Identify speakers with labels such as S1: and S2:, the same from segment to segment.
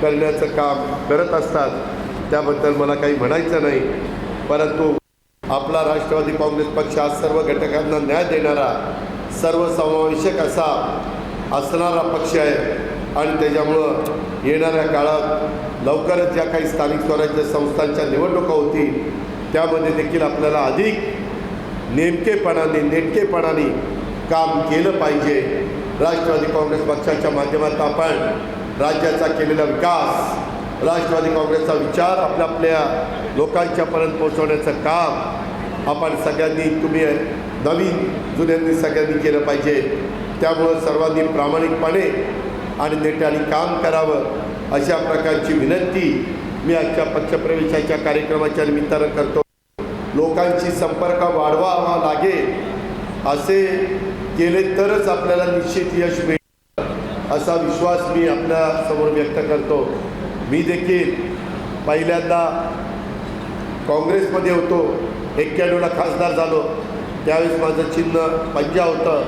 S1: करण्याचं काम करत असतात, त्याबद्दल मला काही म्हणायचं नाही. परंतु आपला राष्ट्रवादी काँग्रेस पक्ष हा सर्व घटकांना न्याय देणारा, सर्वसमावेशक असा असणारा पक्ष आहे. आणि त्याच्यामुळं येणाऱ्या काळात लवकरच ज्या काही स्थानिक स्वराज्य संस्थांच्या निवडणुका होतील त्यामध्ये देखील आपल्याला अधिक नेटकेपणाने काम केलं पाहिजे. राष्ट्रवादी काँग्रेस पक्षाच्या माध्यमातून आपण राज्याचा केलेला विकास, राष्ट्रवादी काँग्रेसचा विचार आपल्या लोकांच्यापर्यंत पोहोचवण्याचं काम आपण सगळ्यांनी, तुम्ही नवीन जुन्यांनी सगळ्यांनी केलं पाहिजे. त्यामुळं सर्वांनी प्रामाणिकपणे आणि नेटाने काम करावं अशा प्रकारची विनंती मी आजच्या पक्षप्रवेशाच्या कार्यक्रमाच्या निमित्तानं करतो. लोकांशी संपर्क वाढवावा लागेल असे केले तरच आपल्याला निश्चित यश मिळेल असा विश्वास मी आपल्या समोर व्यक्त करतो. मी देखील पहिल्यांदा काँग्रेसमध्ये होतो, 91ला खासदार झालो. त्यावेळेस माझं चिन्ह पंजा होतं,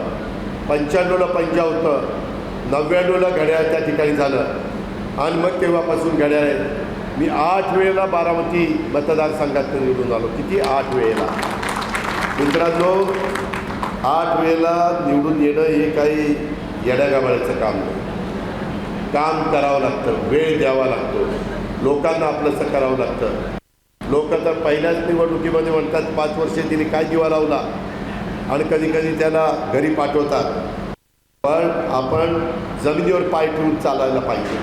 S1: 95ला पंजा होतं, 99ला घड्याळ त्या ठिकाणी झालं आणि मग तेव्हापासून घड्याळ आहे. मी 8 वेळेला बारामती मतदारसंघात निवडून आलो. किती? 8 वेळेला. मित्रांनो, 8 वेळेला निवडून येणं हे काही येड्यागाबाळ्याचं काम नाही. काम करावं लागतं, वेळ द्यावा लागतो, लोकांना आपलंसं करावं लागतं. लोक तर पहिल्याच निवडणुकीमध्ये म्हणतात 5 वर्षे तिने काय दिवा लावला आणि कधी कधी त्याला घरी पाठवतात. पण आपण जमिनीवर पाय ठेवून चालायला पाहिजे.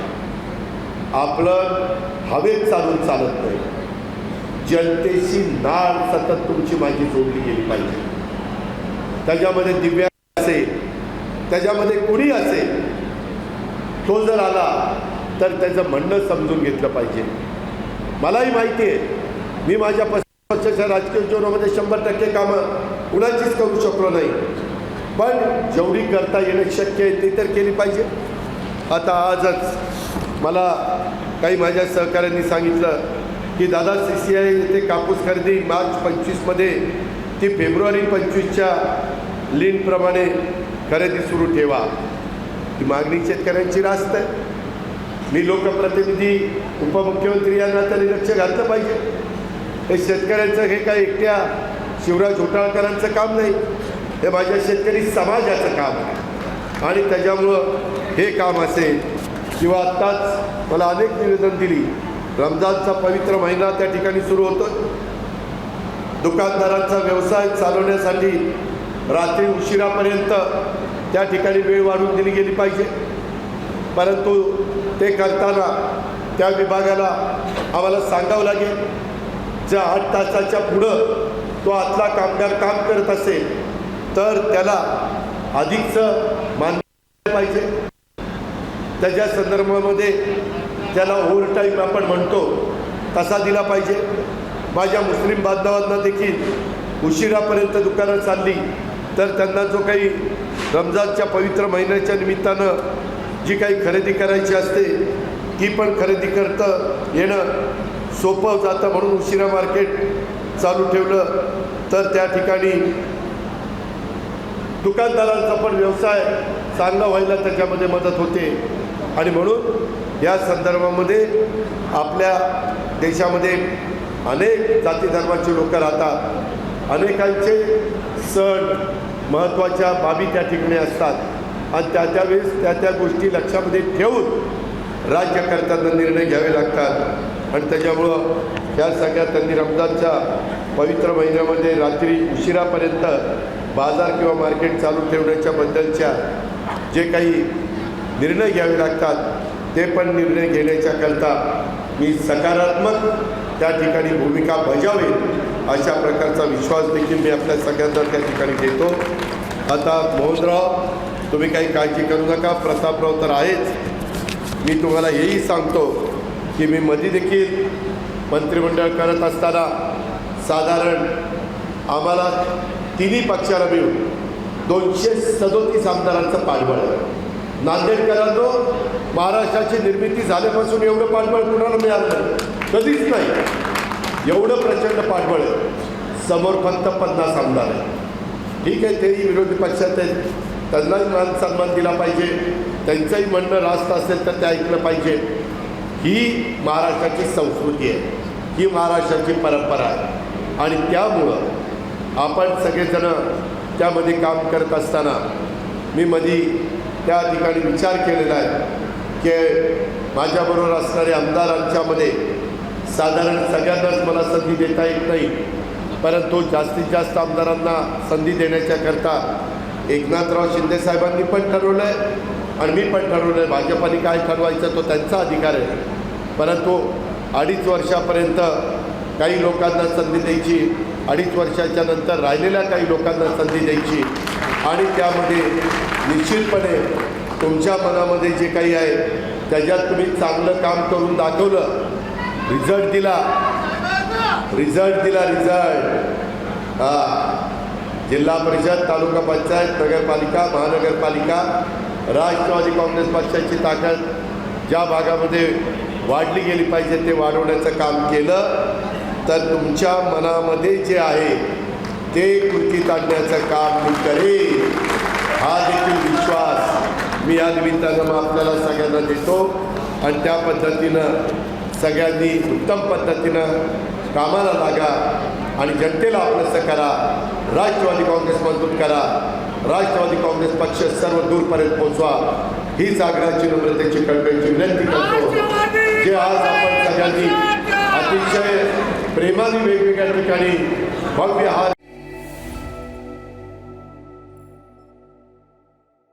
S1: आपलं हवेत चालून चालत नाही. जनतेशी नाळ सतत तुमची माझी जोडली गेली पाहिजे. त्याच्यामध्ये दिव्यांग असेल, त्याच्यामध्ये कुणी असेल, तो जर आला तर त्याचं म्हणणं समजून घेतलं पाहिजे. मलाही माहिती आहे, मी माझ्या 35 वर्षाच्या राजकीय जीवनामध्ये 100% कामं कुणाचीच करू शकलो नाही. पण जेवढी करता येणं शक्य आहे ते तर केली पाहिजे. आता आजच मला काही माझ्या सहकाऱ्यांनी सांगितलं की दादा CCI येथे कापूस खरेदी मार्च 25मध्ये ती फेब्रुवारी 25च्या लीनप्रमाणे खरेदी सुरू ठेवा. ही मागणी शेतकऱ्यांची रास्त आहे. मी लोकप्रतिनिधी, उपमुख्यमंत्री यांना तरी लक्ष घातलं पाहिजे. हे शेतकऱ्यांचं हे काय एकट्या शिवराज घोटाळकरांचं काम नाही, हे माझ्या शेतकरी समाजाचं काम आहे. आणि त्याच्यामुळं हे काम असेल किंवा आत्ताच मला अनेक निवेदन दिली. रमजानचा पवित्र महिना त्या ठिकाणी सुरू होतो. दुकानदारांचा व्यवसाय चालवण्यासाठी रात्री उशिरापर्यंत त्या ठिकाणी वेळ वाढवून दिली गेली पाहिजे. परंतु ते करताना त्या विभागाला आम्हाला सांगावं लागेल, जर 8 तासाच्या पुढं तो आतला कामगार काम करत असेल तर त्याला अधिकचं मान्य पाहिजे. त्याच्या संदर्भामध्ये त्याला ओव्हरटाईम आपण म्हणतो तसा दिला पाहिजे. माझ्या मुस्लिम बांधवांना देखील उशिरापर्यंत दुकानं चालली तर त्यांना जो काही रमजानच्या पवित्र महिन्याच्या निमित्तानं जी काही खरेदी करायची असते ती पण खरेदी करतं येणं सोपं जातं. म्हणून उशिरा मार्केट चालू ठेवलं तर त्या ठिकाणी दुकानदारांचा पण व्यवसाय चांगला व्हायला त्याच्यामध्ये मदत होते. आणि म्हणून या संदर्भामध्ये आपल्या देशामध्ये अनेक जाती धर्माचे लोक राहतात. अनेकांचे सण, महत्त्वाच्या बाबी त्या ठिकाणी असतात आणि त्यावेळेस त्या गोष्टी लक्षामध्ये ठेवून राज्यकर्त्यांना निर्णय घ्यावे लागतात. आणि त्याच्यामुळं या सगळ्या त्यांनी रमजानच्या पवित्र महिन्यामध्ये रात्री उशिरापर्यंत बाजार किंवा मार्केट चालू ठेवण्याच्या बद्दलच्या जे काही निर्णय घ्यावे लागतात ते पण निर्णय घेण्याच्याकरता मी सकारात्मक त्या ठिकाणी भूमिका बजावेल अशा प्रकारचा विश्वास देखील मी आपल्या सगळ्यांना त्या ठिकाणी देतो. आता मोहनराव, तुम्ही काही काळजी करू नका, प्रतापराव तर आहेच. मी तुम्हाला हेही सांगतो की मी मध्ये देखील मंत्रिमंडळ करत असताना साधारण आम्हाला तिन्ही पक्षाला मिळून 237 आमदारांचं पाठबळ आहे. नांदेडकरांनो, महाराष्ट्राची निर्मिती झाल्यापासून एवढं पाठबळ कुणाला मिळालं कधीच नाही. एवढं प्रचंड पाठबळ आहे. समोर फक्त 50 आमदार आहे. ठीक आहे, तेही विरोधी पक्षात आहेत, त्यांनाही मान सन्मान दिला पाहिजे. त्यांचंही म्हणणं रास्त असेल तर ते ऐकलं पाहिजे. ही महाराष्ट्राची संस्कृती आहे, ही महाराष्ट्राची परंपरा आहे. आणि त्यामुळं आपण सगळेजणं त्यामध्ये काम करत असताना मी मधी त्या ठिकाणी विचार केलेला आहे की माझ्याबरोबर असणाऱ्या आमदारांच्यामध्ये साधारण सगळ्यांनाच मला संधी देता येत नाही, परंतु जास्तीत जास्त आमदारांना संधी देण्याच्याकरता एकनाथराव शिंदेसाहेबांनी पण ठरवलं आहे आणि मी पण ठरवलं आहे. भाजपाने काय ठरवायचं तो त्यांचा अधिकार आहे, परंतु 2.5 वर्षापर्यंत काही लोकांना संधी द्यायची, 2.5 वर्षाच्या नंतर राहिलेल्या काही लोकांना संधी द्यायची आणि त्यामध्ये निश्चितपणे तुमच्या मनामध्ये जे काही आहे त्याच्यात तुम्ही चांगलं काम करून दाखवलं, रिझल्ट दिला. जिल्हा परिषद, तालुका पंचायत, नगरपालिका, महानगरपालिका, राष्ट्रवादी काँग्रेस पक्षाची ताकद ज्या भागामध्ये वाढली गेली पाहिजे ते वाढवण्याचं काम केलं तर तुमच्या मनामध्ये जे आहे ते कृतीत आणण्याचं काम मी करेन, हा देखील विश्वास मी या निमित्तानं मग आपल्याला सगळ्यांना देतो. आणि त्या पद्धतीनं सगळ्यांनी उत्तम पद्धतीनं कामाला लागा आणि जनतेला आपलंसं करा. राष्ट्रवादी काँग्रेस मजबूत करा, राष्ट्रवादी काँग्रेस पक्ष सर्व दूरपर्यंत पोहोचवा, हीच आग्रहाची नम्रतेची कळकळीची विनंती करतो. जे आज आपण सगळ्यांनी अतिशय प्रेमाने वेगवेगळ्या ठिकाणी भव्य हा